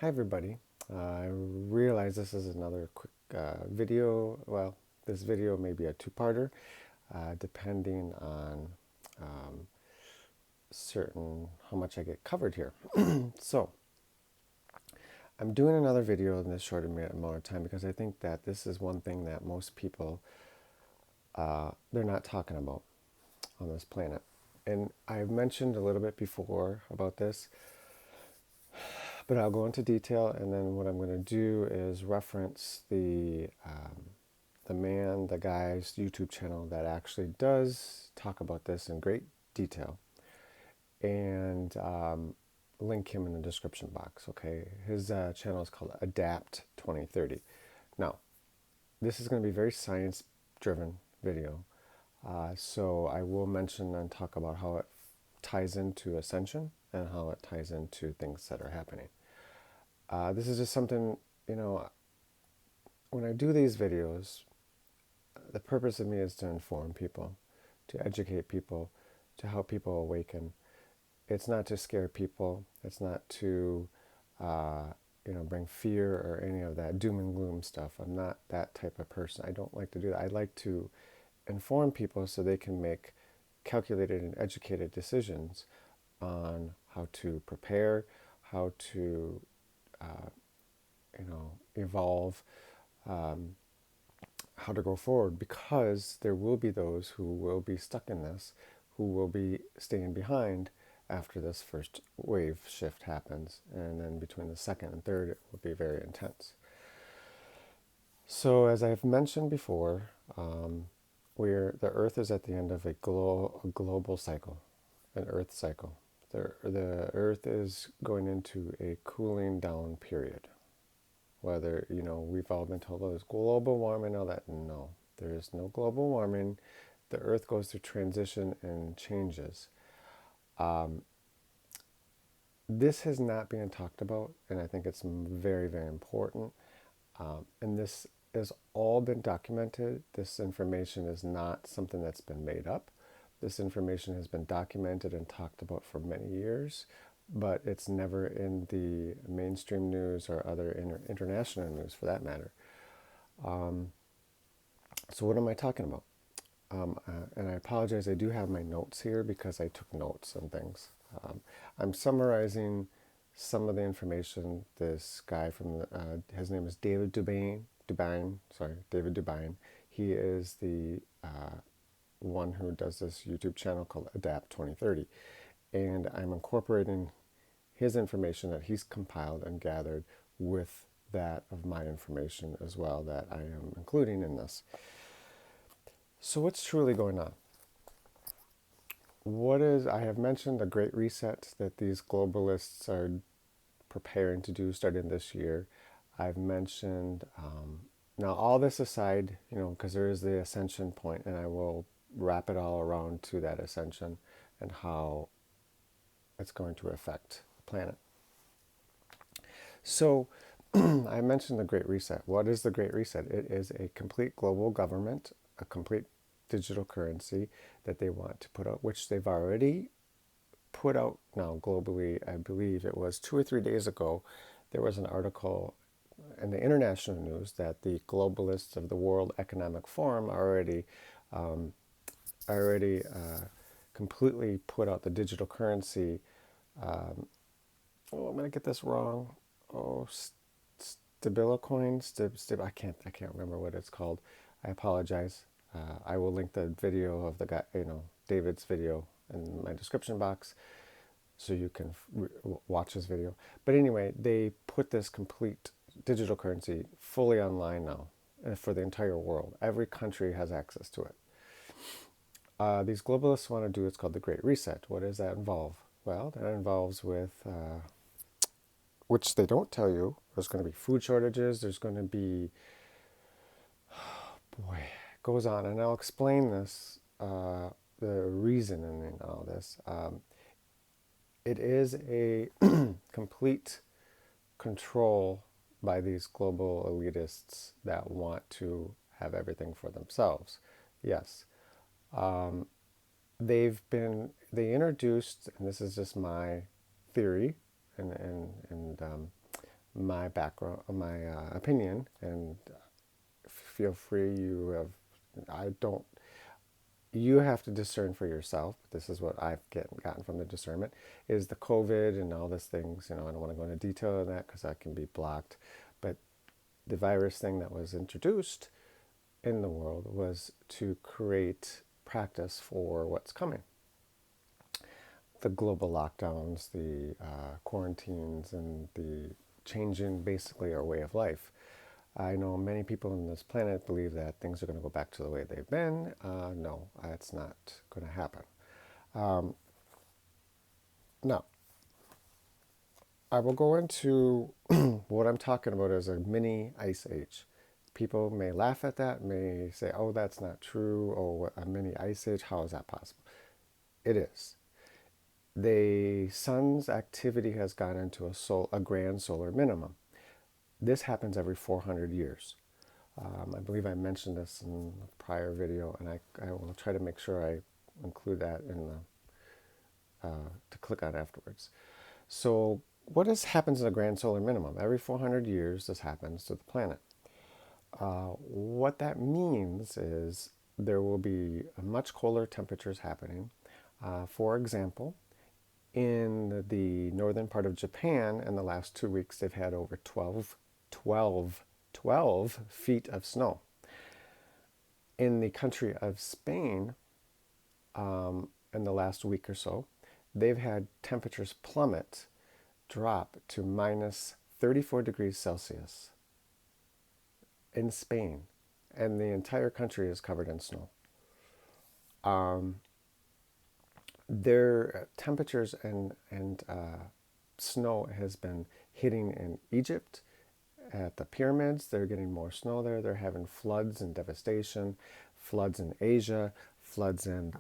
Hi everybody. I realize this is another quick video. Well, this video may be a two-parter, depending on um, certain how much I get covered here. So, I'm doing another video in this short amount of time because I think that this is one thing that most people they're not talking about on this planet. And I've mentioned a little bit before about this, but I'll go into detail, and then what I'm going to do is reference the guy's YouTube channel that actually does talk about this in great detail, and link him in the description box. Okay, his channel is called Adapt 2030. Now, this is going to be a very science-driven video, so I will mention and talk about how it ties into ascension and how it ties into things that are happening. This is just something, when I do these videos, the purpose of me is to inform people, to educate people, to help people awaken. It's not to scare people. It's not to, bring fear or any of that doom and gloom stuff. I'm not that type of person. I don't like to do that. I like to inform people so they can make calculated and educated decisions on how to prepare, how to, evolve, how to go forward, because there will be those who will be stuck in this, who will be staying behind after this first wave shift happens, and then between the second and third it will be very intense. So as I've mentioned before, the Earth is at the end of a global cycle, an Earth cycle. The Earth is going into a cooling down period. Whether, we've all been told, oh, there's global warming and all that. No, there is no global warming. The Earth goes through transition and changes. This has not been talked about, and I think it's very, very important. And this has all been documented. This information is not something that's been made up. This information has been documented and talked about for many years, but it's never in the mainstream news or other international news for that matter. So what am I talking about? And I apologize, I do have my notes here because I took notes and things. I'm summarizing some of the information. This guy his name is David David Dubine. He is the one who does this YouTube channel called Adapt 2030. And I'm incorporating his information that he's compiled and gathered with that of my information as well that I am including in this. So what's truly going on? I have mentioned the Great Reset that these globalists are preparing to do starting this year. I've mentioned, now all this aside, because there is the ascension point, and I will wrap it all around to that ascension and how it's going to affect the planet. So I mentioned the Great Reset. What is the Great Reset? It is a complete global government, a complete digital currency that they want to put out, which they've already put out now globally. I believe it was 2 or 3 days ago, there was an article in the international news that the globalists of the World Economic Forum already completely put out the digital currency. I'm going to get this wrong. Stabilocoin. I can't remember what it's called. I apologize. I will link the video of the guy, David's video in my description box, so you can watch this video. But anyway, they put this complete digital currency fully online now for the entire world. Every country has access to it. These globalists want to do what's called the Great Reset. What does that involve? Well, that involves which they don't tell you, there's going to be food shortages, there's going to be, boy, it goes on. And I'll explain this, the reason in all this. It is a complete control by these global elitists that want to have everything for themselves. Yes. They introduced, and this is just my theory and my background, my opinion, and feel free. I don't, you have to discern for yourself. This is what I've gotten from the discernment, is the COVID and all these things. I don't want to go into detail on that because that can be blocked. But the virus thing that was introduced in the world was to create practice for what's coming. The global lockdowns, the quarantines, and the changing basically our way of life. I know many people on this planet believe that things are going to go back to the way they've been. No, that's not going to happen. Now, I will go into what I'm talking about as a mini ice age. People may laugh at that, may say, oh, that's not true. Oh, a mini ice age, how is that possible? It is. The sun's activity has gone into a grand solar minimum. This happens every 400 years. I believe I mentioned this in a prior video, and I will try to make sure I include that in to click on afterwards. So what happens in the grand solar minimum? Every 400 years, this happens to the planet. What that means is there will be much colder temperatures happening. For example, in the northern part of Japan, in the last 2 weeks, they've had over 12 feet of snow. In the country of Spain, in the last week or so, they've had temperatures drop to minus 34 degrees Celsius in Spain, and the entire country is covered in snow. Their temperatures and snow has been hitting in Egypt at the pyramids. They're getting more snow there. They're having floods and devastation, floods in Asia, floods in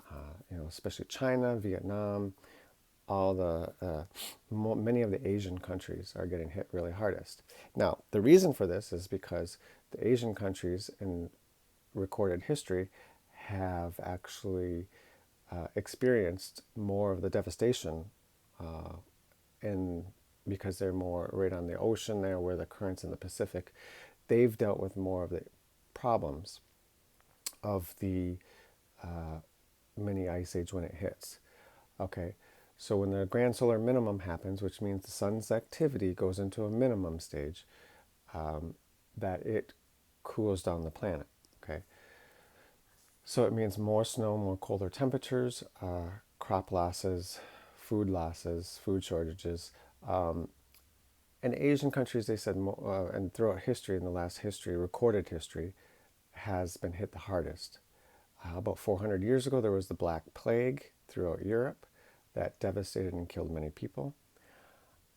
especially China, Vietnam. Many of the Asian countries are getting hit really hardest. Now, the reason for this is because the Asian countries in recorded history have actually experienced more of the devastation because they're more right on the ocean there, where the currents in the Pacific. They've dealt with more of the problems of the mini ice age when it hits. Okay, so when the grand solar minimum happens, which means the sun's activity goes into a minimum stage, that it cools down the planet. Okay, so it means more snow, more colder temperatures, crop losses, food shortages. In Asian countries, they said, and throughout history, in the last history, recorded history, has been hit the hardest. About 400 years ago, there was the Black Plague throughout Europe that devastated and killed many people.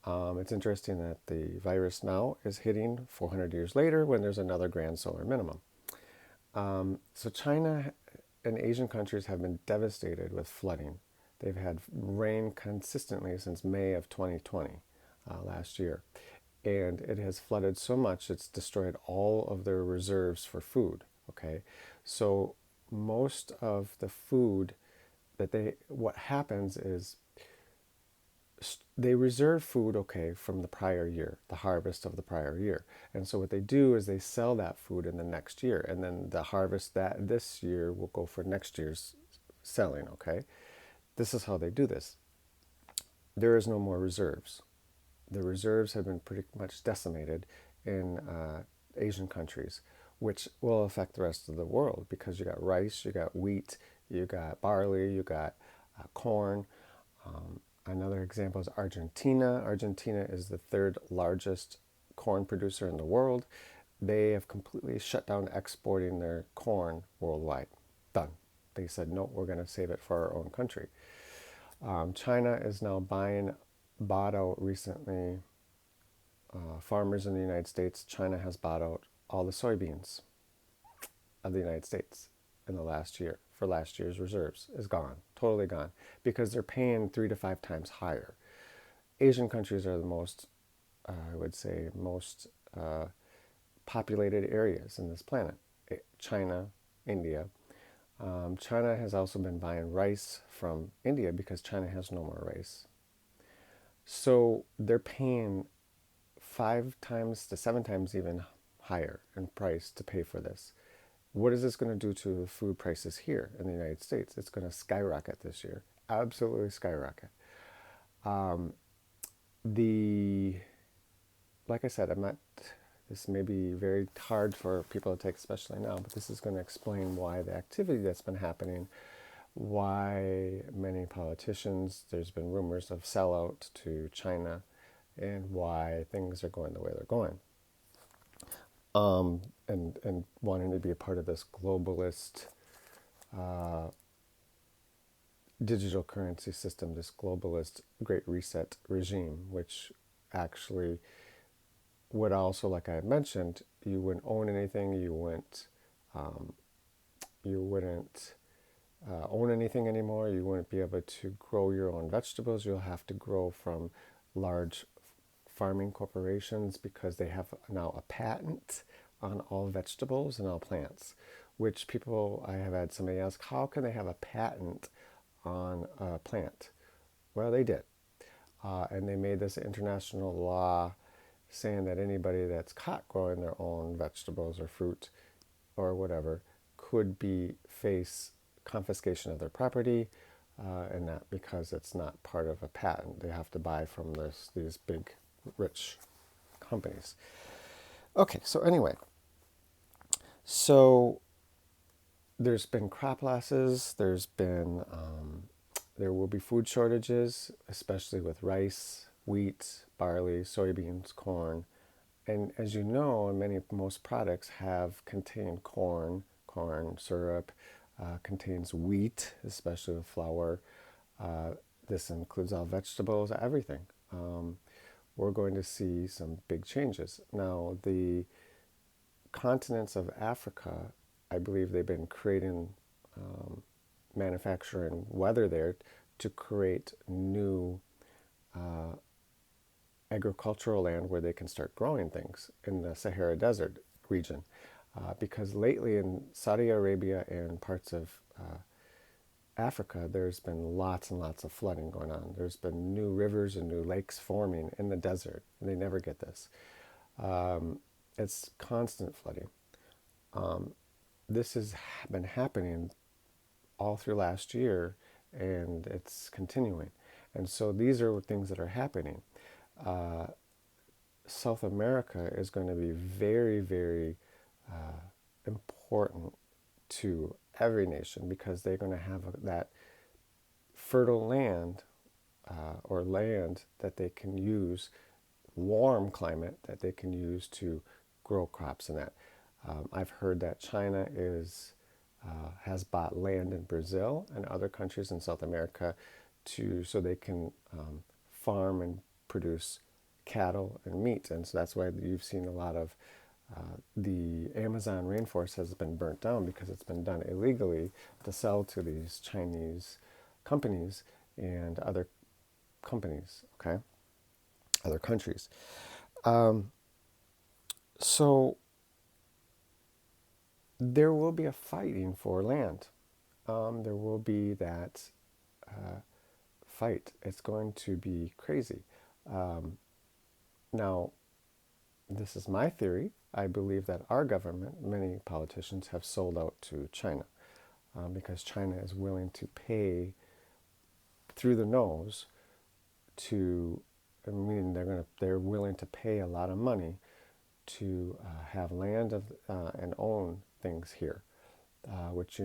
It's interesting that the virus now is hitting 400 years later when there's another grand solar minimum. So China and Asian countries have been devastated with flooding. They've had rain consistently since May of 2020, last year. And it has flooded so much, it's destroyed all of their reserves for food. Okay, so most of the food what happens is they reserve food, okay, from the prior year, the harvest of the prior year. And so what they do is they sell that food in the next year, and then the harvest that this year will go for next year's selling, okay? This is how they do this. There is no more reserves. The reserves have been pretty much decimated in Asian countries, which will affect the rest of the world, because you got rice, you got wheat, you got barley, you got corn. Another example is Argentina. Argentina is the third largest corn producer in the world. They have completely shut down exporting their corn worldwide. Done. They said, no, we're going to save it for our own country. China is now bought out recently. Farmers in the United States, China has bought out all the soybeans of the United States in the last year. For last year's reserves is gone, totally gone, because they're paying 3 to 5 times higher. Asian countries are the most, I would say, most populated areas in this planet. China, India. China has also been buying rice from India because China has no more rice. So they're paying 5 times to 7 times even higher in price to pay for this. What is this going to do to food prices here in the United States? It's going to skyrocket this year, absolutely skyrocket. Um, the like I said, I'm not. This may be very hard for people to take, especially now, but this is going to explain why the activity that's been happening, why many politicians, there's been rumors of sellout to China, and why things are going the way they're going. And wanting to be a part of this globalist uh, digital currency system, this globalist Great Reset regime, which actually would also, like I mentioned, you wouldn't own anything, um, you wouldn't own anything anymore. You wouldn't be able to grow your own vegetables. You'll have to grow from large farming corporations because they have now a patent on all vegetables and all plants, which people, I have had somebody ask, how can they have a patent on a plant? Well, they did. And they made this international law saying that anybody that's caught growing their own vegetables or fruit or whatever could face confiscation of their property, and that because it's not part of a patent, they have to buy from these big, rich companies. Okay, so anyway, so there's been crop losses. There will be food shortages, especially with rice, wheat, barley, soybeans, corn. And as you know, most products have contained corn syrup, contains wheat, especially with flour. This includes all vegetables, everything. We're going to see some big changes. Now, the continents of Africa, I believe they've been creating manufacturing weather there to create new agricultural land where they can start growing things in the Sahara Desert region. Because lately in Saudi Arabia and parts of Africa, there's been lots and lots of flooding going on. There's been new rivers and new lakes forming in the desert, and they never get this. It's constant flooding. This has been happening all through last year, and it's continuing. And so these are things that are happening. South America is going to be very, very important to every nation because they're going to have that fertile land or land that they can use, warm climate that they can use to grow crops in that. I've heard that China has bought land in Brazil and other countries in South America so they can farm and produce cattle and meat. And so that's why you've seen a lot of the Amazon rainforest has been burnt down because it's been done illegally to sell to these Chinese companies and other companies, okay? Other countries. So there will be a fighting for land. There will be that fight. It's going to be crazy. Now, this is my theory. I believe that our government, many politicians, have sold out to China because China is willing to pay through the nose meaning they're willing to pay a lot of money to have land and own things here, which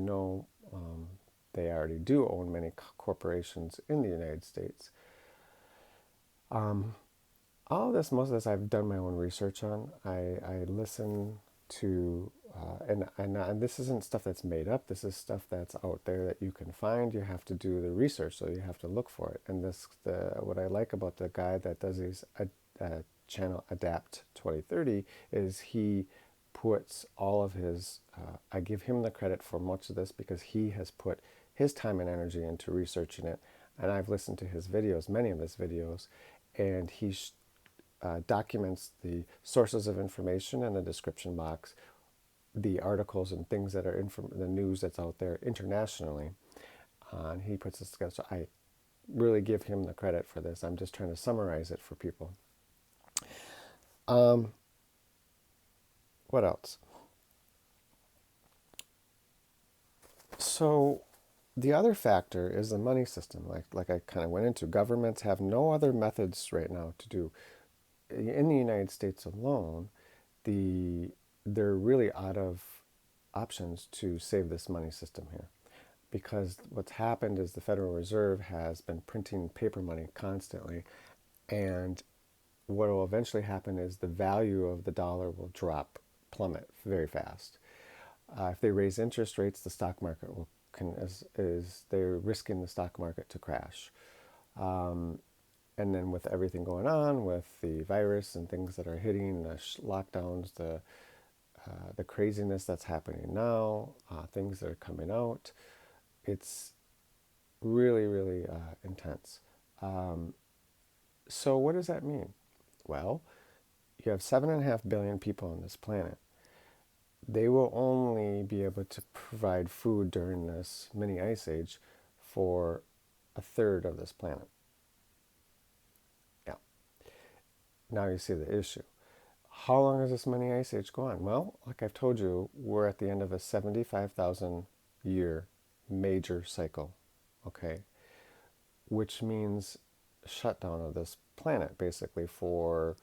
they already do own many corporations in the United States. Most of this I've done my own research on. I listen to, and this isn't stuff that's made up. This is stuff that's out there that you can find. You have to do the research, so you have to look for it. And what I like about the guy that does these channel Adapt 2030 is he puts all of his, I give him the credit for much of this because he has put his time and energy into researching it. And I've listened to his videos, many of his videos, and he documents the sources of information in the description box, the articles and things that are the news that's out there internationally. And he puts this together. So I really give him the credit for this. I'm just trying to summarize it for people. Um, what else? So the other factor is the money system. Like I kind of went into, governments have no other methods right now to do. In the United States alone, the they're really out of options to save this money system here, because what's happened is the Federal Reserve has been printing paper money constantly, and what will eventually happen is the value of the dollar will plummet very fast. If they raise interest rates, the stock market will is they're risking the stock market to crash. Um, and then with everything going on with the virus and things that are hitting, the lockdowns, the craziness that's happening now, things that are coming out, it's really, really intense. Um, so what does that mean? Well, you have 7.5 billion people on this planet. They will only be able to provide food during this mini ice age for a third of this planet. Yeah. Now you see the issue. How long does this mini ice age go on? Well, like I've told you, we're at the end of a 75,000 year major cycle, okay? Which means shutdown of this planet basically for,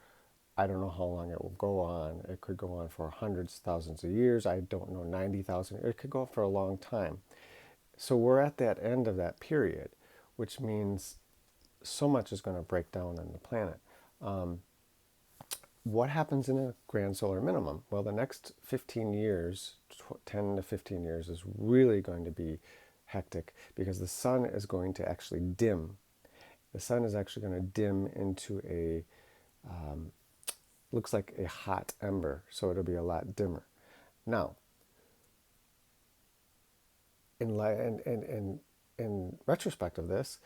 I don't know how long it will go on. It could go on for hundreds of thousands of years. I don't know, 90,000. It could go for a long time. So we're at that end of that period, which means so much is going to break down on the planet. Um, what happens in a grand solar minimum? Well, the next 15 years, 10 to 15 years, is really going to be hectic because the sun is going to actually dim. The sun is actually going to dim into um, looks like a hot ember, so it'll be a lot dimmer. Now, in retrospect of this,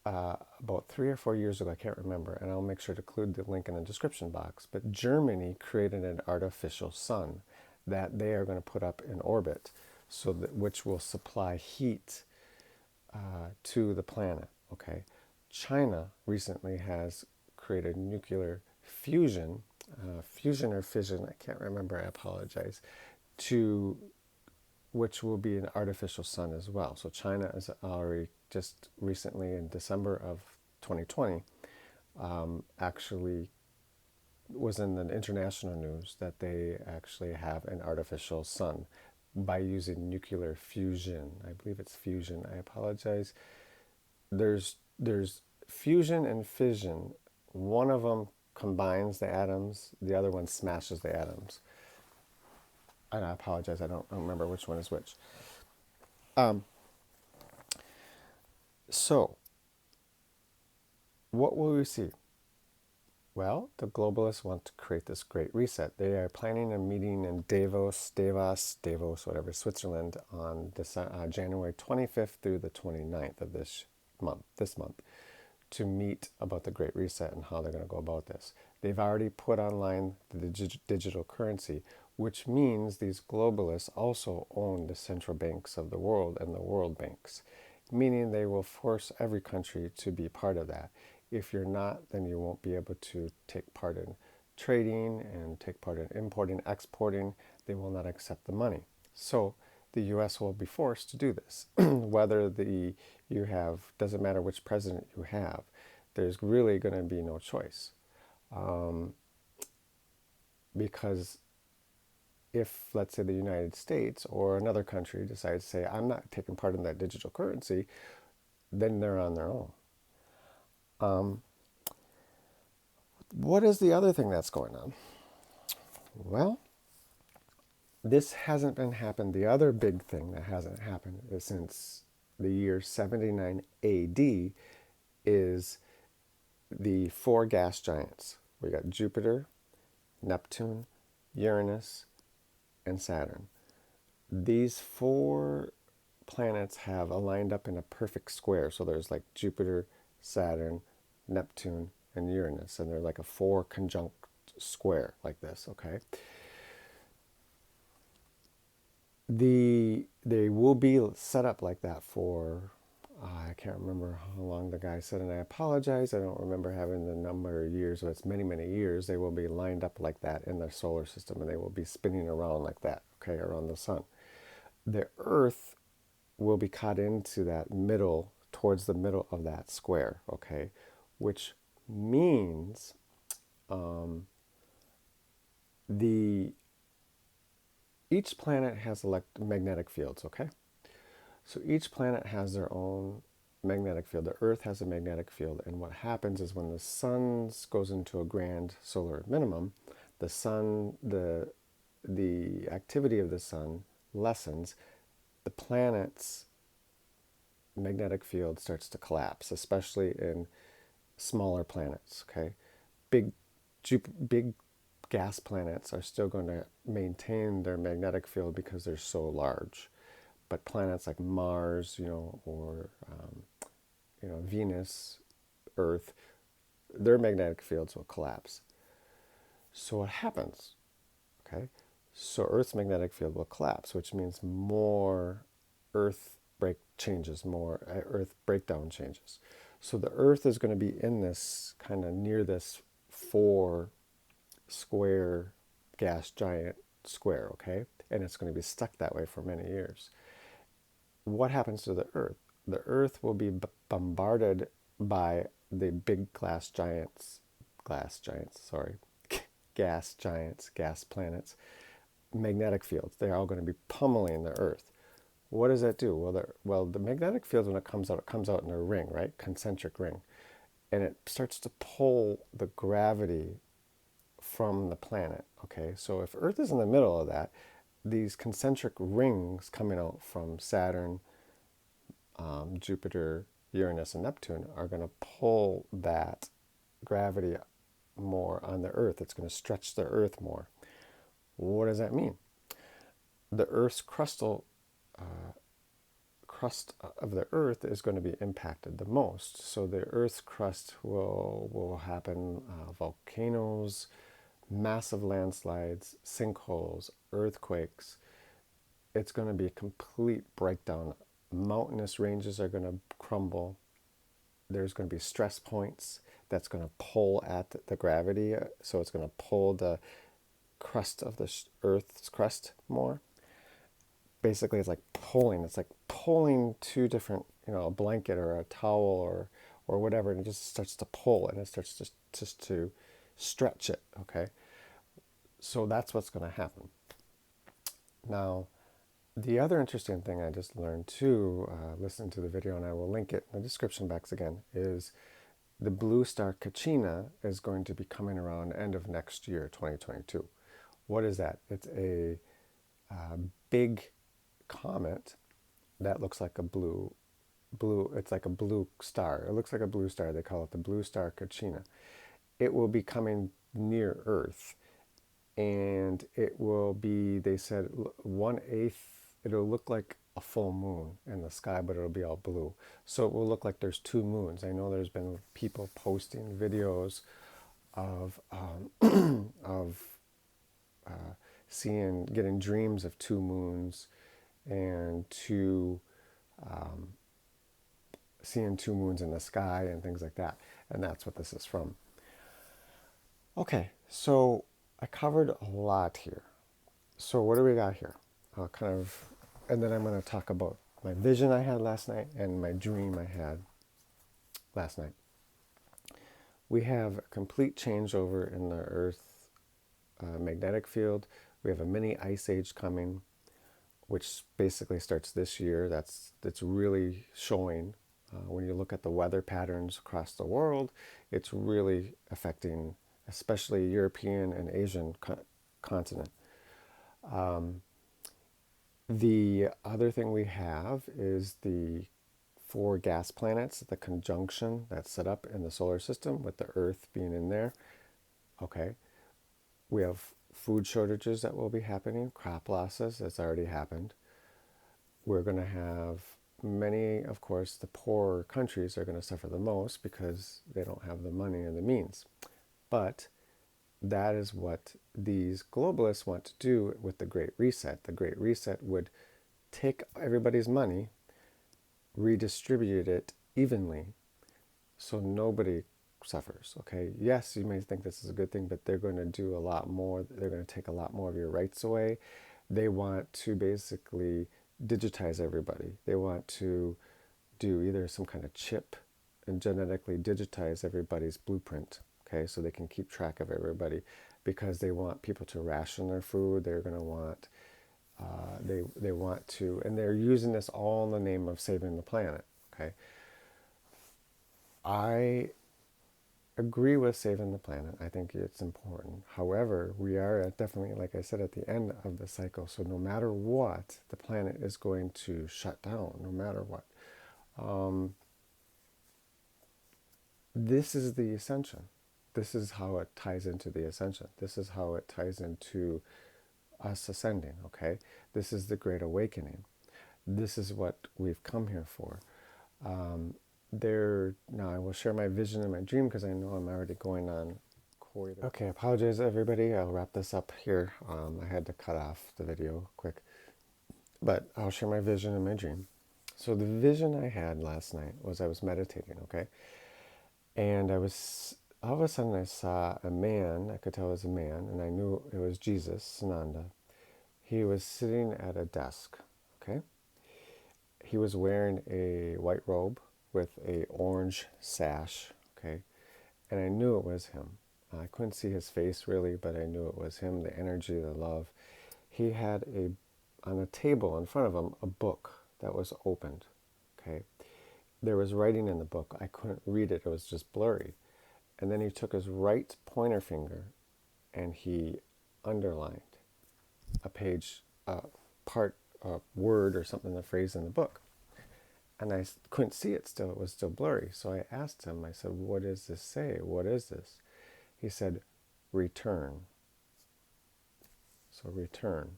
about 3 or 4 years ago, I can't remember, and I'll make sure to include the link in the description box, but Germany created an artificial sun that they are going to put up in orbit, so that which will supply heat to the planet. Okay, China recently has created nuclear fusion or fission. I can't remember. I apologize. To which will be an artificial sun as well. So China is already just recently in December of 2020 actually was in the international news that they actually have an artificial sun by using nuclear fusion. I believe it's fusion. I apologize. There's fusion and fission. One of them combines the atoms, the other one smashes the atoms. And I apologize, I don't remember which one is which. Um, so, what will we see? Well, the globalists want to create this great reset. They are planning a meeting in Davos, whatever, Switzerland, on January 25th through the 29th of this month, to meet about the Great Reset and how they're going to go about this. They've already put online the digital currency, which means these globalists also own the central banks of the world and the world banks, meaning they will force every country to be part of that. If you're not, then you won't be able to take part in trading and take part in importing, exporting. They will not accept the money. So the U.S. will be forced to do this. Whether you have, doesn't matter which president you have, there's really going to be no choice. Because if, let's say, the United States or another country decides to say, I'm not taking part in that digital currency, then they're on their own. What is the other thing that's going on? Well, this hasn't been happened. The other big thing that hasn't happened is since the year 79 AD is the four gas giants. We got Jupiter, Neptune, Uranus, and Saturn. These four planets have aligned up in a perfect square. So there's like Jupiter, Saturn, Neptune, and Uranus, and they're like a four conjunct square like this, okay? They will be set up like that for I can't remember how long the guy said, and I apologize. I don't remember having the number of years, but it's many, many years. They will be lined up like that in their solar system, and they will be spinning around like that, okay, around the sun. The Earth will be caught into that middle, towards the middle of that square, okay, which means the each planet has magnetic fields, okay? So each planet has their own magnetic field. The Earth has a magnetic field, and what happens is when the sun goes into a grand solar minimum, the activity of the sun lessens. The planet's magnetic field starts to collapse, especially in smaller planets. Okay, big, big gas planets are still going to maintain their magnetic field because they're so large. But planets like Mars, or Venus, Earth, their magnetic fields will collapse. So what happens? Okay, so Earth's magnetic field will collapse, which means more Earth Earth breakdown changes. So the Earth is going to be in this kind of near this 4 square gas giant square, okay, and it's going to be stuck that way for many years. What happens to the Earth? The Earth will be bombarded by the big gas giants, gas planets, magnetic fields. They're all going to be pummeling the Earth. What does that do? Well, the magnetic field, when it comes out in a ring, right? Concentric ring. And it starts to pull the gravity from the planet, okay? So if Earth is in the middle of that, these concentric rings coming out from Saturn, Jupiter, Uranus, and Neptune are going to pull that gravity more on the Earth. It's going to stretch the Earth more. What does that mean? The Earth's crust of the Earth is going to be impacted the most. So the Earth's crust will happen volcanoes, massive landslides, sinkholes, earthquakes. It's going to be a complete breakdown. Mountainous ranges are going to crumble. There's going to be stress points that's going to pull at the gravity. So it's going to pull the crust of the Earth's crust more. Basically, it's like pulling two different, a blanket or a towel or whatever, and it just starts to pull, and it starts just to stretch it, okay? So that's what's going to happen. Now, the other interesting thing I just learned too, listen to the video, and I will link it in the description box again, is the blue star Kachina is going to be coming around end of next year, 2022. What is that? It's a big comet that looks like a blue, it's like a blue star. It looks like a blue star. They call it the blue star Kachina. It will be coming near Earth, and it will be, they said, 1/8, it'll look like a full moon in the sky, but it'll be all blue. So it will look like there's two moons. I know there's been people posting videos of getting dreams of two moons and seeing two moons in the sky and things like that. And that's what this is from. Okay, so I covered a lot here. So what do we got here? And then I'm going to talk about my vision I had last night and my dream I had last night. We have a complete changeover in the Earth magnetic field. We have a mini ice age coming, which basically starts this year. That's really showing. When you look at the weather patterns across the world, it's really affecting, especially European and Asian continent. The other thing we have is the 4 gas planets, the conjunction that's set up in the solar system with the Earth being in there. Okay. We have food shortages that will be happening, crop losses, that's already happened. We're going to have many, of course, the poorer countries are going to suffer the most because they don't have the money and the means. But that is what these globalists want to do with the Great Reset. The Great Reset would take everybody's money redistribute it evenly so nobody suffers. Okay, yes, you may think this is a good thing, but they're going to do a lot more. They're going to take a lot more of your rights away. They want to basically digitize everybody. They want to do either some kind of chip and genetically digitize everybody's blueprint. Okay, so they can keep track of everybody because they want people to ration their food. They're going to want they want to, and they're using this all in the name of saving the planet. Okay, I agree with saving the planet. I think it's important. However, we are definitely, like I said, at the end of the cycle. So no matter what, the planet is going to shut down. No matter what. This is the ascension. This is how it ties into the ascension. This is how it ties into us ascending. Okay, this is the great awakening. This is what we've come here for. Now I will share my vision and my dream because I know I'm already going on quite. Okay, apologize everybody. I'll wrap this up here. I had to cut off the video quick, but I'll share my vision and my dream. So the vision I had last night was I was meditating. Okay, and I was all of a sudden I saw a man. I could tell it was a man, and I knew it was Jesus, Sananda. He was sitting at a desk. Okay, he was wearing a white robe with a orange sash, okay? And I knew it was him. I couldn't see his face really, but I knew it was him, the energy, the love. He had on a table in front of him, a book that was opened, okay? There was writing in the book. I couldn't read it. It was just blurry. And then he took his right pointer finger and he underlined a page, part, a word or something, a phrase in the book. And I couldn't see it still. It was still blurry. So I asked him, I said, what does this say? What is this? He said, return. So return.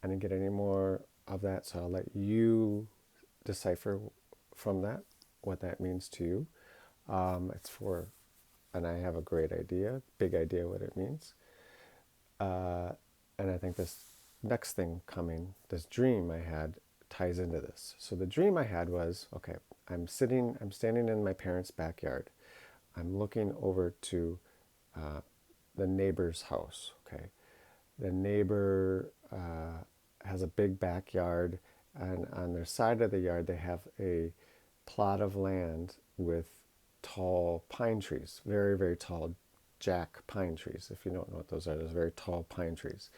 I didn't get any more of that, so I'll let you decipher from that what that means to you. It's for, and I have a great idea, big idea what it means. And I think this next thing coming, this dream I had, ties into this. So the dream I had was, okay, I'm standing in my parents' backyard. I'm looking over to the neighbor's house, okay? The neighbor has a big backyard, and on their side of the yard, they have a plot of land with tall pine trees, very, very tall jack pine trees. If you don't know what those are, those very tall pine trees.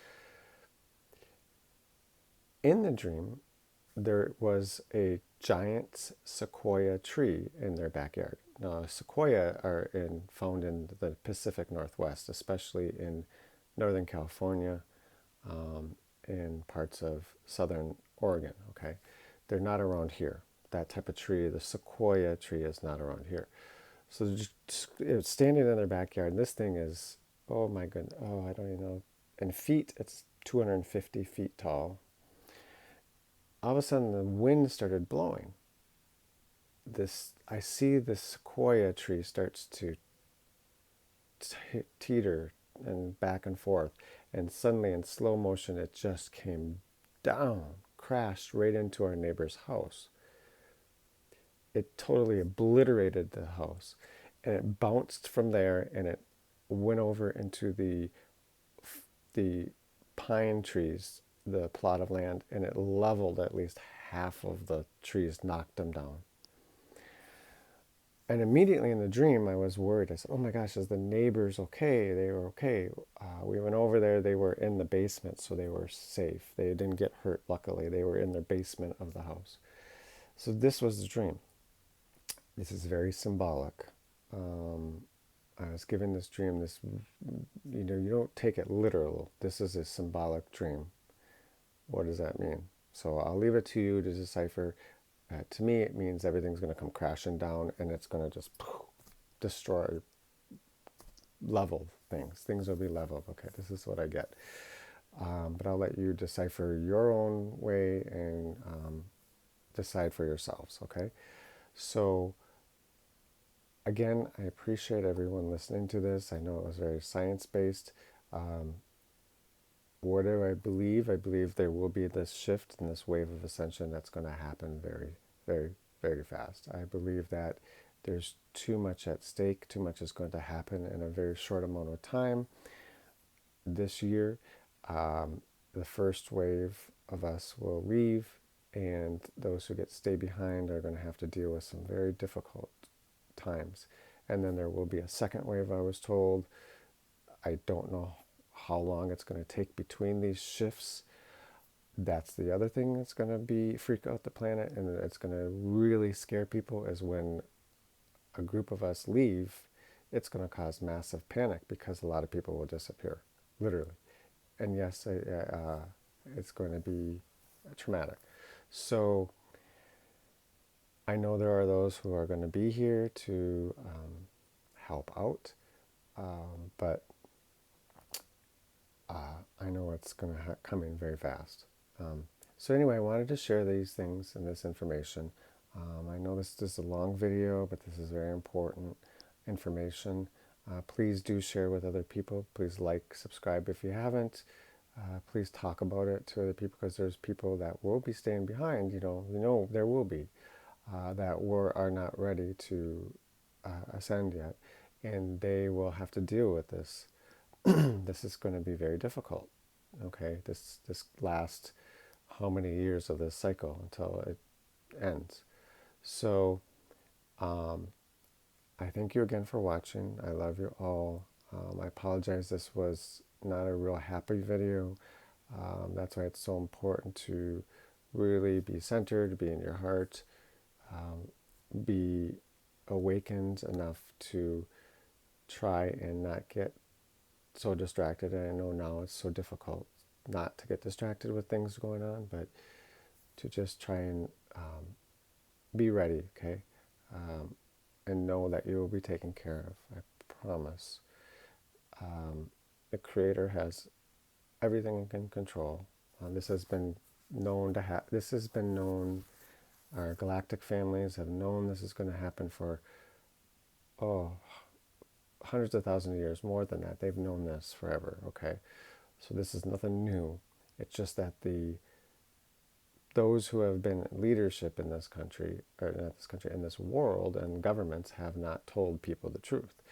In the dream, there was a giant sequoia tree in their backyard. Now, sequoia are found in the Pacific Northwest, especially in Northern California, in parts of Southern Oregon. Okay, they're not around here. That type of tree, the sequoia tree, is not around here. So it's standing in their backyard. And this thing is, oh my goodness, oh I don't even know. In feet, it's 250 feet tall. All of a sudden the wind started blowing. I see the sequoia tree starts to teeter and back and forth, and suddenly in slow motion it just came down, crashed right into our neighbor's house. It totally obliterated the house, and it bounced from there and it went over into the pine trees, the plot of land, and it leveled at least half of the trees, knocked them down. And immediately in the dream, I was worried. I said, oh my gosh, is the neighbors okay? They were okay. We went over there. They were in the basement, so they were safe. They didn't get hurt, luckily. They were in the basement of the house. So this was the dream. This is very symbolic. I was given this dream, you don't take it literal. This is a symbolic dream. What does that mean? So I'll leave it to you to decipher. To me, it means everything's going to come crashing down and it's going to just destroy, level things. Things will be leveled. Okay, this is what I get. But I'll let you decipher your own way and decide for yourselves, okay? So, again, I appreciate everyone listening to this. I know it was very science-based. What do I believe? I believe there will be this shift and this wave of ascension that's going to happen very, very, very fast. I believe that there's too much at stake, too much is going to happen in a very short amount of time this year. The first wave of us will leave, and those who get stay behind are going to have to deal with some very difficult times. And then there will be a second wave, I was told. I don't know how long it's going to take between these shifts. That's the other thing that's going to be freak out the planet, and it's going to really scare people is when a group of us leave. It's going to cause massive panic because a lot of people will disappear, literally. And yes, it's going to be traumatic. So I know there are those who are going to be here to help out, but I know it's going to come in very fast. So anyway, I wanted to share these things and this information. I know this is a long video, but this is very important information. Please do share with other people. Please like, subscribe if you haven't. Please talk about it to other people, because there's people that will be staying behind. There will be that are not ready to ascend yet, and they will have to deal with this. This is going to be very difficult. Okay, this last how many years of this cycle until it ends. So I thank you again for watching. I love you all. I apologize, this was not a real happy video. That's why it's so important to really be centered, be in your heart, be awakened enough to try and not get so distracted. And I know now it's so difficult not to get distracted with things going on, but to just try and be ready, okay? And know that you will be taken care of. I promise. The Creator has everything in control. This has been known to have. This has been known. Our galactic families have known this is going to happen for hundreds of thousands of years, more than that. They've known this forever. Okay, so this is nothing new. It's just that those who have been in leadership in this country, or not this country, in this world, and governments have not told people the truth.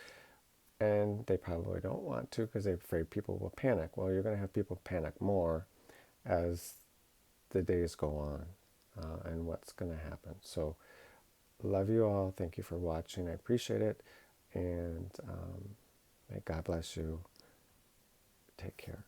And they probably don't want to, because they're afraid people will panic. Well, you're going to have people panic more as the days go on, and what's going to happen. So, love you all. Thank you for watching. I appreciate it. And may God bless you. Take care.